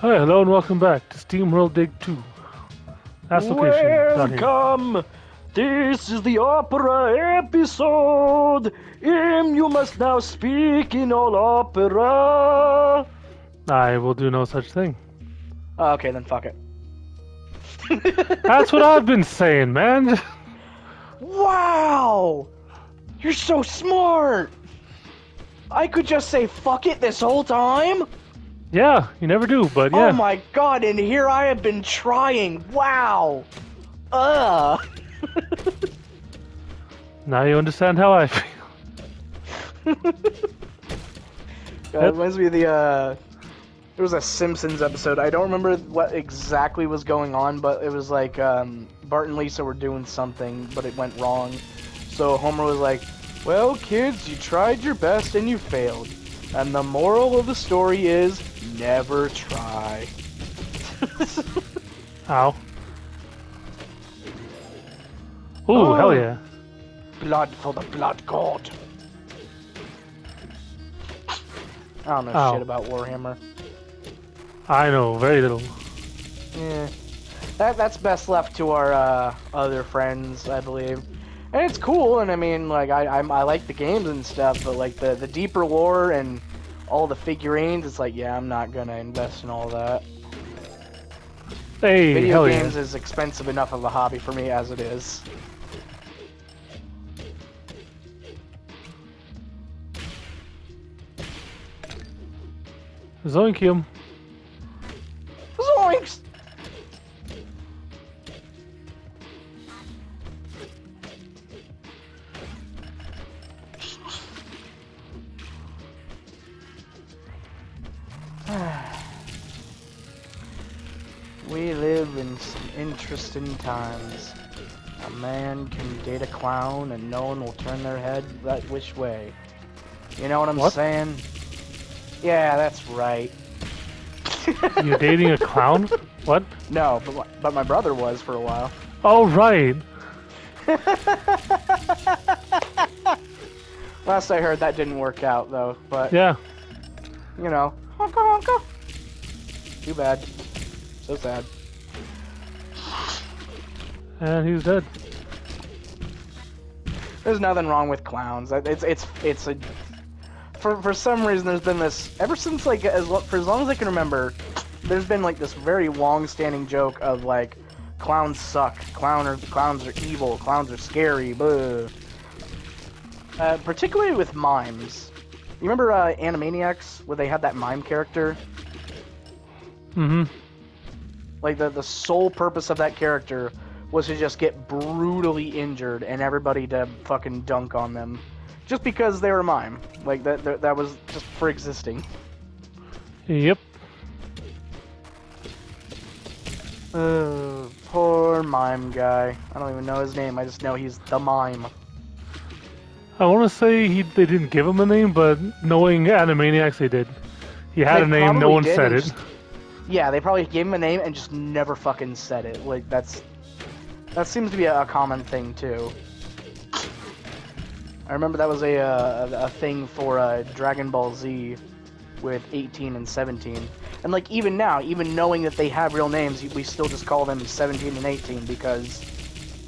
Hi, hello, and welcome back to SteamWorld Dig 2. Last location, down here. Welcome! This is the opera episode! You must now speak in all opera! I will do no such thing. Okay, then fuck it. That's what I've been saying, man. Wow! You're so smart! I could just say fuck it this whole time? Yeah, you never do, but Oh yeah. my god, and here I have been trying! Wow! Now you understand how I feel. It reminds me of there was a Simpsons episode. I don't remember what exactly was going on, but it was like Bart and Lisa were doing something, but it went wrong. So Homer was like, "Well, kids, you tried your best and you failed. And the moral of the story is never try." Ow. Ooh, hell yeah. Blood for the blood god. I don't know Ow. shit about Warhammer. I know, very little. Yeah. That's best left to our other friends, I believe. And it's cool, and I mean, like, I like the games and stuff, but like the deeper lore and all the figurines, it's like, yeah, I'm not gonna invest in all that. Hey, Video hell games yeah. is expensive enough of a hobby for me as it is. Zoink him. Zoinks! We live in some interesting times. A man can date a clown and no one will turn their head that which way. You know what I'm saying? Yeah, that's right. You dating a clown? What? No, but my brother was for a while. Oh, right. Last I heard, that didn't work out though. But Yeah. you know, honka honka. Too bad. So sad. And he's dead. There's nothing wrong with clowns. It's a for some reason there's been this ever since like for as long as I can remember. There's been like this very long-standing joke of like clowns suck, clowns are evil, clowns are scary, blah. Particularly with mimes. You remember Animaniacs where they had that mime character? Mm-hmm. Like the sole purpose of that character was to just get brutally injured and everybody to fucking dunk on them, just because they were a mime. Like that was just for existing. Yep. Poor mime guy. I don't even know his name. I just know he's the mime. I want to say they didn't give him a name, but knowing Animaniacs, they did. He had a name, no one said it. Yeah, they probably gave him a name and just never fucking said it. Like that seems to be a common thing too. I remember that was a thing for Dragon Ball Z with 18 and 17. And like even now, even knowing that they have real names, we still just call them 17 and 18 because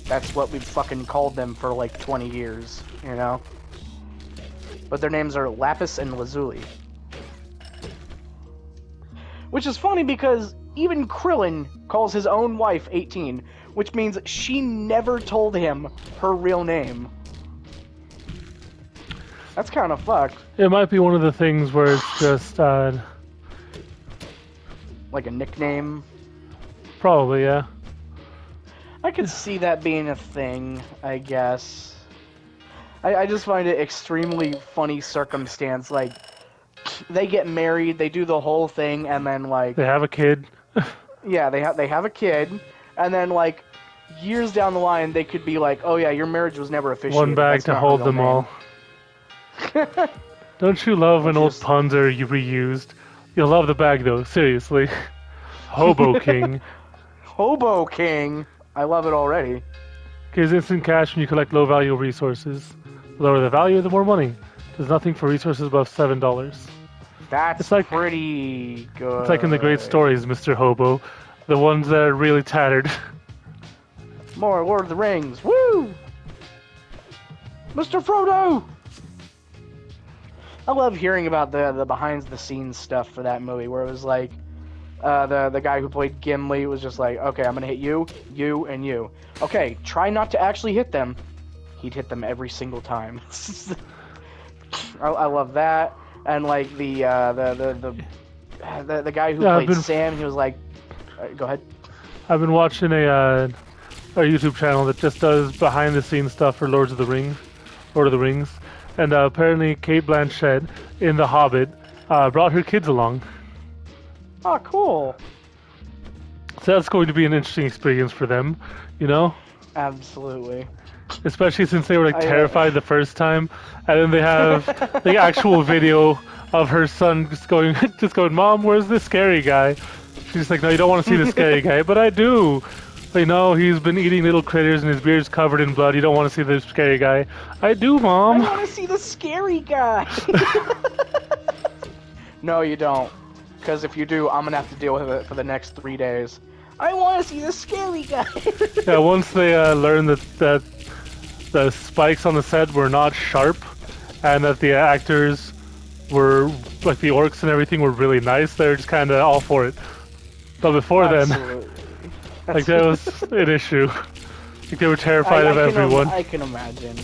that's what we've fucking called them for like 20 years, you know? But their names are Lapis and Lazuli. Which is funny because even Krillin calls his own wife 18, which means she never told him her real name. That's kind of fucked. It might be one of the things where it's just, like a nickname. Probably, yeah. I could see that being a thing, I guess. I just find it extremely funny circumstance. Like, they get married, they do the whole thing, and then, like... They have a kid. Yeah, they have a kid, and then, like, years down the line, they could be like, oh yeah, your marriage was never officiated. One bag to hold them all. Don't you love when old puns are reused? You'll love the bag, though, seriously. Hobo King. Hobo King. I love it already. Gives instant cash when you collect low-value resources. The lower the value, the more money. Does nothing for resources above $7. That's It's like pretty good. it's like in the great stories, Mr. Hobo, the ones that are really tattered. More Lord of the Rings. Woo! Mr. Frodo! I love hearing about the behind the scenes stuff for that movie, where it was like the guy who played Gimli was just like, okay, I'm gonna hit you, you, and you. Okay, try not to actually hit them. He'd hit them every single time. I love that, and like the guy who played Sam, he was like, go ahead. I've been watching a YouTube channel that just does behind the scenes stuff for Lord of the Rings, and apparently Kate Blanchett in The Hobbit brought her kids along. Oh, cool. So that's going to be an interesting experience for them, you know? Absolutely. Especially since they were like terrified the first time, and then they have the actual video of her son just going, Mom, where's the scary guy? She's like, no, you don't want to see the scary guy, but I do. Like, no, he's been eating little critters and his beard's covered in blood. You don't want to see the scary guy. I do, Mom. I want to see the scary guy. No, you don't. Because if you do, I'm going to have to deal with it for the next 3 days. I want to see the scary guy. Yeah, once they learn that the spikes on the set were not sharp, and that the actors were, like the orcs and everything, were really nice, they're just kind of all for it. But before then, like, that was an issue. Like, they were terrified of everyone. I can imagine.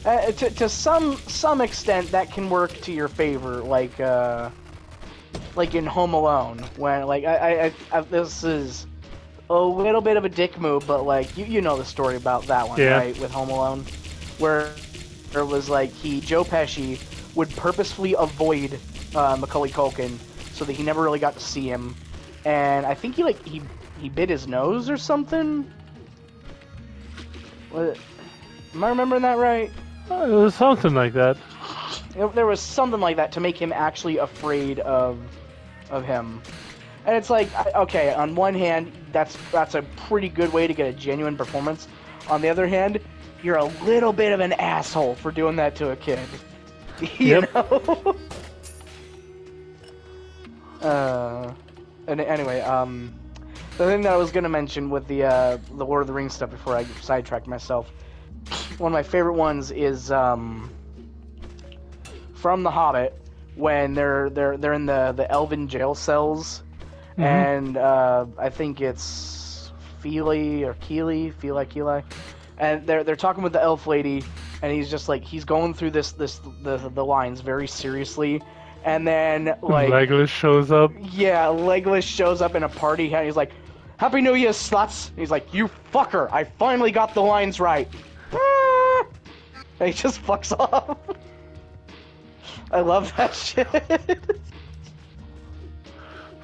To some extent, that can work to your favor, like in Home Alone, when like I this is a little bit of a dick move, but like you know the story about that one, yeah. Right? With Home Alone, where it was like Joe Pesci would purposefully avoid Macaulay Culkin so that he never really got to see him, and I think he bit his nose or something. Am I remembering that right? It was something like that. There was something like that to make him actually afraid of him. And it's like, okay, on one hand, that's a pretty good way to get a genuine performance. On the other hand, you're a little bit of an asshole for doing that to a kid. You know? And anyway, the thing that I was gonna mention with the Lord of the Rings stuff before I sidetracked myself, one of my favorite ones is from The Hobbit, when they're in the elven jail cells, and I think it's Keely, and they're talking with the elf lady, and he's just like, he's going through the lines very seriously, and then like Legolas shows up. Yeah, Legolas shows up in a party hat. He's like, "Happy New Year, sluts!" He's like, "You fucker! I finally got the lines right." And he just fucks off. I love that shit.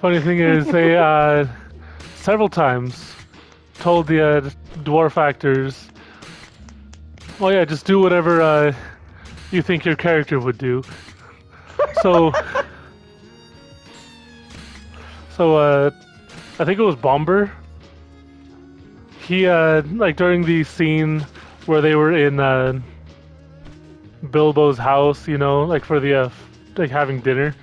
Funny thing is, they several times told the dwarf actors, "Oh yeah, just do whatever you think your character would do." So I think it was Bomber. He like during the scene where they were in Bilbo's house, you know, like for the like having dinner.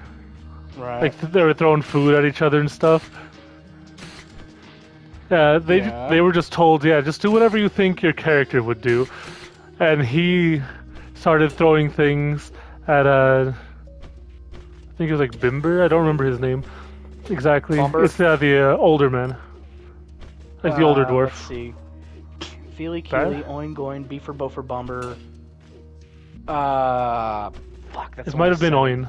Right. Like they were throwing food at each other and stuff. They were just told, yeah, just do whatever you think your character would do. And he started throwing things at I think it was like Bimber. I don't remember his name exactly. Bomber? It's the older man, like the older dwarf. Let's see. Feely, Keely, Oin, Goin, Beefer, Bofer, Bomber. Fuck. That's It might have been Oin.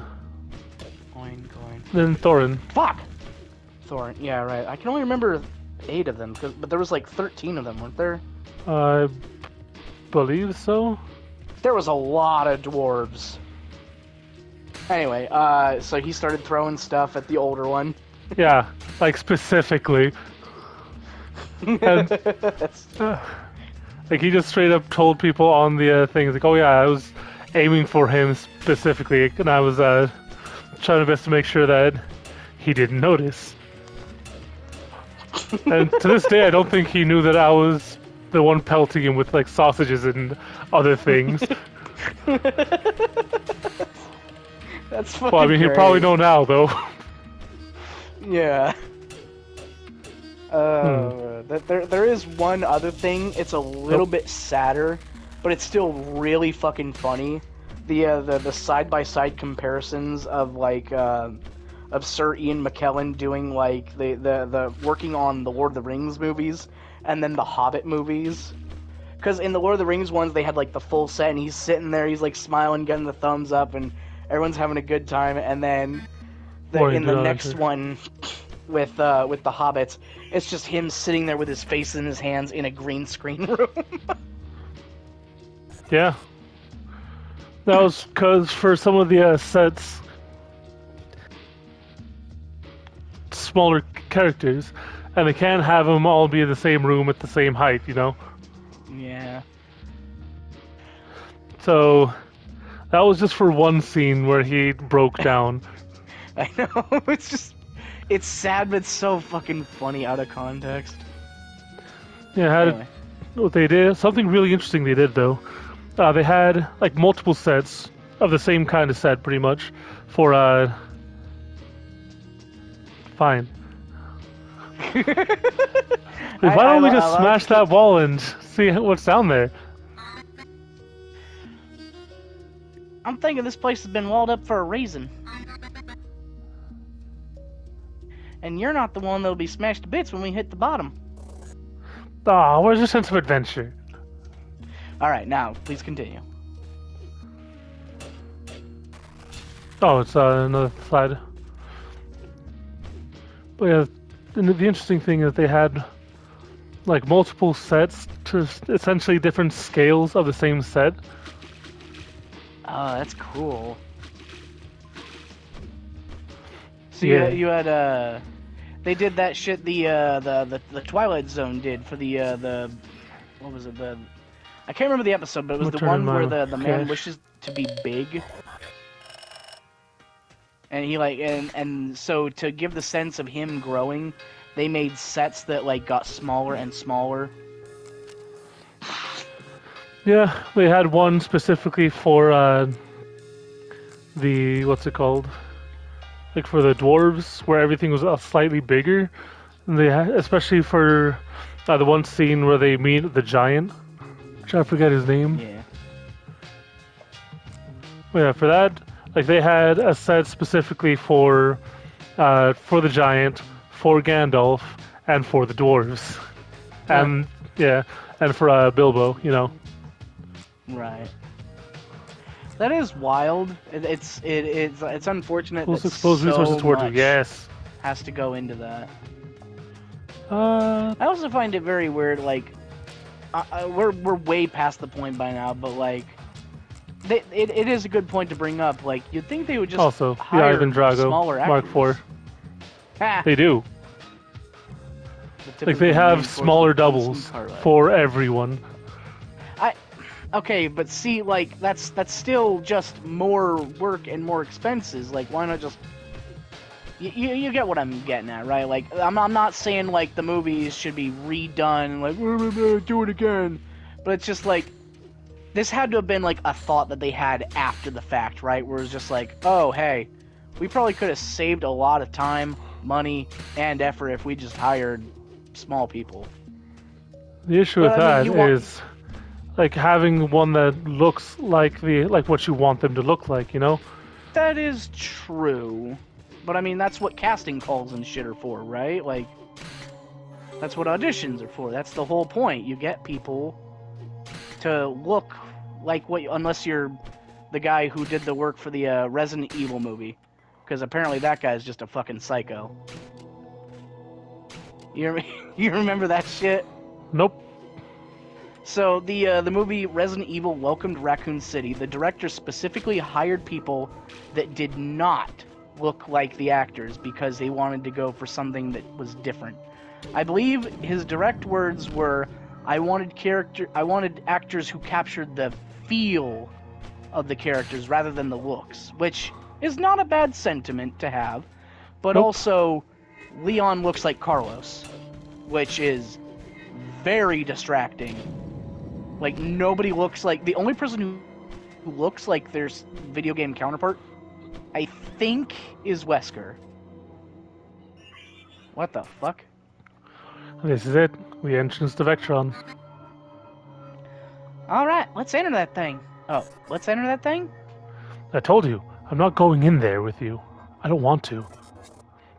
Oin, Goin. Then Thorin. Fuck. Thorin. Yeah, right. I can only remember 8 of them, but there was like 13 of them, weren't there? I believe so. There was a lot of dwarves. Anyway, so he started throwing stuff at the older one. Yeah, like specifically. And, like he just straight up told people on the things like, "Oh yeah, I was aiming for him specifically, and I was trying my best to make sure that he didn't notice." And to this day, I don't think he knew that I was the one pelting him with like sausages and other things. That's fucking Well, I mean, you probably great. know now, though. Yeah. Hmm. There is one other thing. It's a little Nope. bit sadder, but it's still really fucking funny. The side by side comparisons of of Sir Ian McKellen doing like the working on the Lord of the Rings movies and then the Hobbit movies. Because in the Lord of the Rings ones, they had like the full set, and he's sitting there, he's like smiling, getting the thumbs up, and everyone's having a good time. And then Warning, in do the not next enter. one, with the Hobbits, it's just him sitting there with his face in his hands in a green screen room. Yeah. That was because for some of the sets, smaller characters, and they can't have them all be in the same room at the same height, you know? Yeah. So that was just for one scene where he broke down. I know. It's sad, but it's so fucking funny out of context. Yeah, had Anyway. what they did. Something really interesting they did though. They had like multiple sets of the same kind of set, pretty much, for fine. Why don't we I just love smash that wall and see what's down there? I'm thinking this place has been walled up for a reason. And you're not the one that'll be smashed to bits when we hit the bottom. Ah, where's your sense of adventure? Alright, now, please continue. Oh, it's another slide. But yeah, the interesting thing is they had like multiple sets to essentially different scales of the same set. Oh, that's cool. So Yeah. you had they did that shit the Twilight Zone did for the what was it, the I can't remember the episode, but it was the Return one where my the man cash. wishes to be big. And he like and so to give the sense of him growing, they made sets that like got smaller and smaller. Yeah, they had one specifically for the what's it called? Like for the dwarves, where everything was slightly bigger. And they had, especially for the one scene where they meet the giant, which I forget his name. Yeah. But yeah, for that, like they had a set specifically for the giant, for Gandalf, and for the dwarves, and yeah, and for Bilbo, you know. Right. That is wild. It's unfortunate Let's that expose so resources towards you. much Yes. has to go into that. Uh, I also find it very weird. Like, we're way past the point by now, but like, it is a good point to bring up. Like, you'd think they would just also, the hire Ivan Drago smaller Mark actors. IV. Ha! They do. The Like they typical have reinforcement smaller from doubles Scarlet. for everyone. Okay, but see, like that's still just more work and more expenses. Like, why not just you get what I'm getting at, right? Like, I'm not saying like the movies should be redone, like do it again, but it's just like this had to have been like a thought that they had after the fact, right? Where it's just like, oh hey, we probably could have saved a lot of time, money, and effort if we just hired small people. The issue But with I mean, that is like having one that looks like what you want them to look like, you know? that is true. But I mean, that's what casting calls and shit are for, right? Like, that's what auditions are for. That's the whole point. You get people to look like what, unless you're the guy who did the work for the Resident Evil movie, because apparently that guy's just a fucking psycho. You remember that shit? Nope. So the movie Resident Evil welcomed Raccoon City. The director specifically hired people that did not look like the actors because they wanted to go for something that was different. I believe his direct words were, I wanted actors who captured the feel of the characters rather than the looks, which is not a bad sentiment to have, but Nope. also Leon looks like Carlos, which is very distracting. Like, nobody looks like... The only person who looks like their video game counterpart I think is Wesker. What the fuck? This is it. The entrance to Vectron. All right, let's enter that thing. Oh, let's enter that thing? I told you, I'm not going in there with you. I don't want to.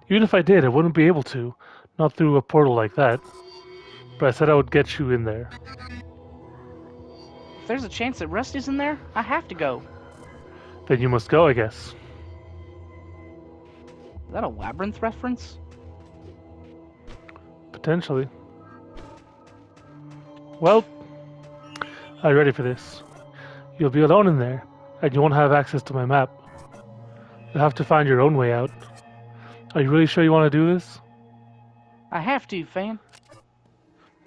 Even if I did, I wouldn't be able to. Not through a portal like that. But I said I would get you in there. If there's a chance that Rusty's in there, I have to go. Then you must go, I guess. Is that a Labyrinth reference? Potentially. Well, are you ready for this? You'll be alone in there, and you won't have access to my map. You'll have to find your own way out. Are you really sure you want to do this? I have to, fan.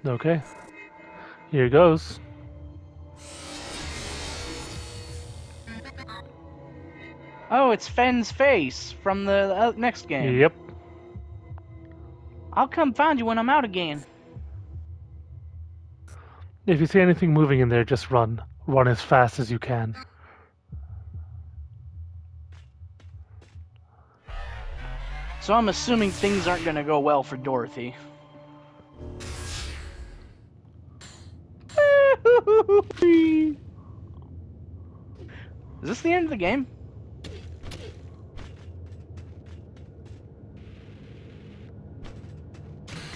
Okay. Here goes. Oh, it's Fenn's face from the next game. Yep. I'll come find you when I'm out again. If you see anything moving in there, just run. Run as fast as you can. So I'm assuming things aren't gonna go well for Dorothy. Is this the end of the game?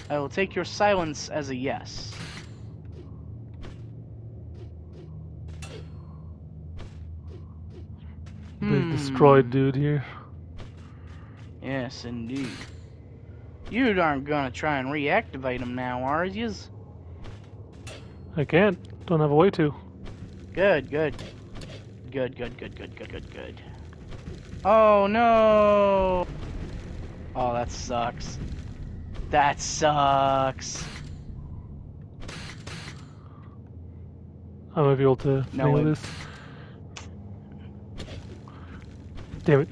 I will take your silence as a yes. Big destroyed dude here. Yes, indeed. You aren't gonna try and reactivate him now, are yous? I can't. Don't have a way to. Good, good. Good, good, good, good, good, good, good. Oh no! Oh, that sucks. That sucks. I might be able to No, nail this. Damn it.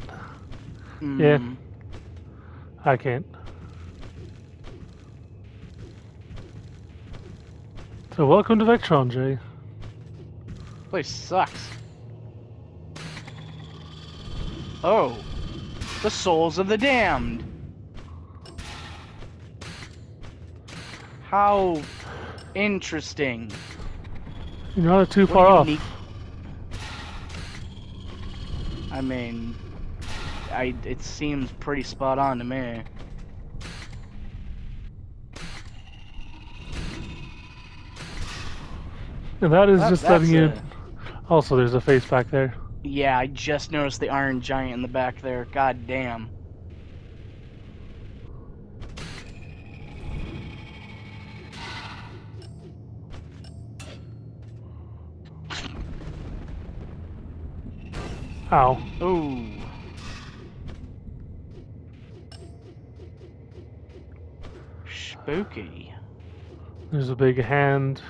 Yeah. I can't. So welcome to Vectron, Jay. Place sucks. Oh. The souls of the damned. How interesting. You're not too What far a off. unique- I mean, it seems pretty spot on to me. And that is just letting you... a- Also, there's a face back there. Yeah, I just noticed the Iron Giant in the back there. God damn. Ow. Ooh. Spooky. There's a big hand.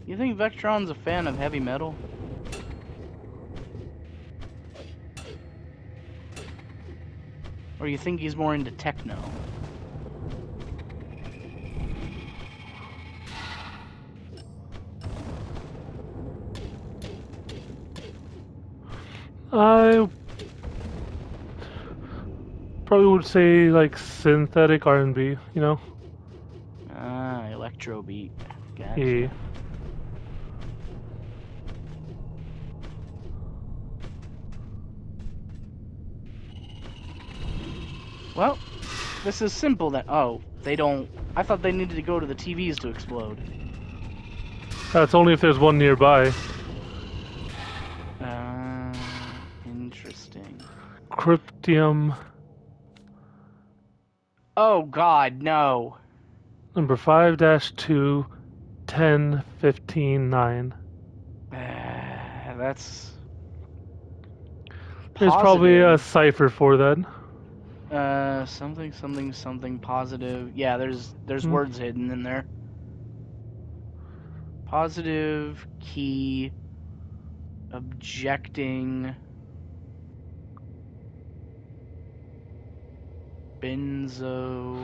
You think Vectron's a fan of heavy metal? Or you think he's more into techno? I probably would say like synthetic R&B, you know? Ah, electro beat. Gotcha. Yeah. Well, this is simple then. Oh, they don't... I thought they needed to go to the TVs to explode. That's only if there's one nearby. Interesting. Cryptium Oh god, no. number 5-2 10 15 9. That's... There's probably a positive. cipher for that. Something, something, something positive. Yeah, there's Hmm. words hidden in there. Positive, key, objecting, benzo.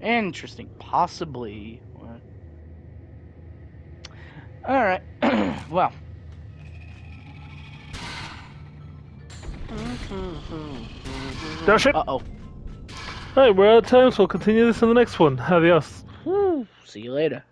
Interesting. Possibly. What? All right. Well. Oh shit! Uh-oh. Alright, we're out of time, so we'll continue this in the next one. Adios. Woo. See you later.